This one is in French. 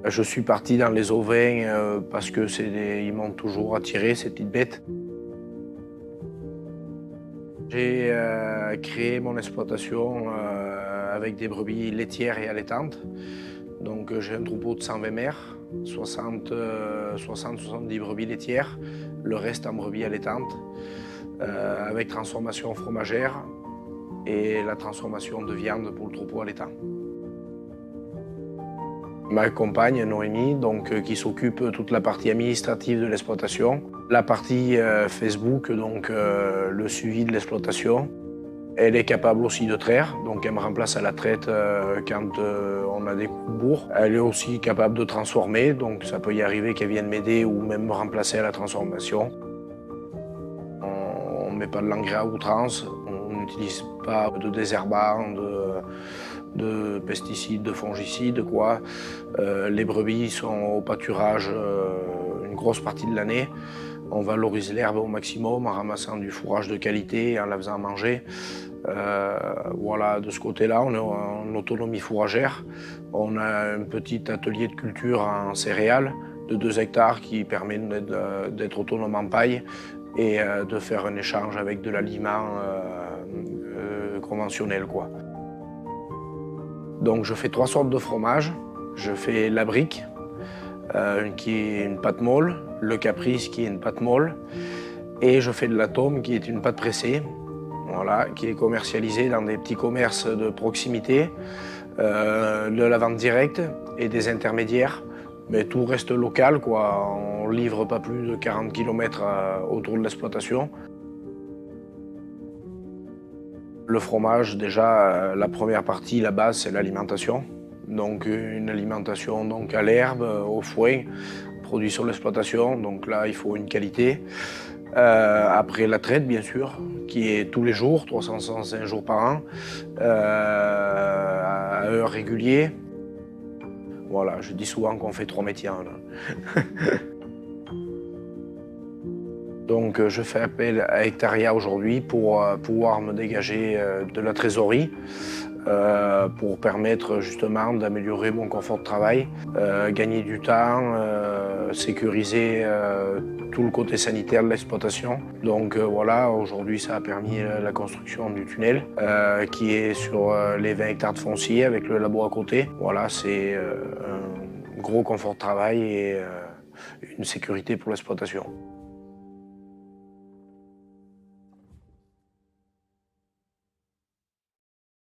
Je suis parti dans les ovins parce que ils m'ont toujours attiré, ces petites bêtes. J'ai créé mon exploitation avec des brebis laitières et allaitantes. Donc j'ai un troupeau de 120 mères, 60-70 brebis laitières, le reste en brebis allaitantes, avec transformation fromagère et la transformation de viande pour le troupeau allaitant. Ma compagne Noémie, qui s'occupe de toute la partie administrative de l'exploitation, la partie Facebook, le suivi de l'exploitation. Elle est capable aussi de traire, donc elle me remplace à la traite quand on a des coups de bourre. Elle est aussi capable de transformer, donc ça peut y arriver qu'elle vienne m'aider ou même me remplacer à la transformation. On ne met pas de l'engrais à outrance, on n'utilise pas de désherbants, de pesticides, de fongicides, quoi. Les brebis sont au pâturage une grosse partie de l'année. On valorise l'herbe au maximum en ramassant du fourrage de qualité et en la faisant manger. Voilà, de ce côté-là, on est en autonomie fourragère. On a un petit atelier de culture en céréales de 2 hectares qui permet d'être autonome en paille et de faire un échange avec de l'aliment conventionnel, quoi. Donc je fais 3 sortes de fromage. Je fais la brique, qui est une pâte molle, le caprice qui est une pâte molle, et je fais de l'atome qui est une pâte pressée, voilà, qui est commercialisée dans des petits commerces de proximité, de la vente directe et des intermédiaires. Mais tout reste local, quoi. On ne livre pas plus de 40 km autour de l'exploitation. Le fromage, déjà, la première partie, la base, c'est l'alimentation. Donc une alimentation donc, à l'herbe, au foin, produit sur l'exploitation. Donc là, il faut une qualité. Après la traite, bien sûr, qui est tous les jours, 365 jours par an, à heure régulière. Voilà, je dis souvent qu'on fait 3 métiers. Là. Donc je fais appel à Hectaria aujourd'hui pour pouvoir me dégager de la trésorerie, pour permettre justement d'améliorer mon confort de travail, gagner du temps, sécuriser tout le côté sanitaire de l'exploitation. Donc voilà, aujourd'hui ça a permis la construction du tunnel qui est sur les 20 hectares de foncier avec le labo à côté. Voilà, c'est un gros confort de travail et une sécurité pour l'exploitation.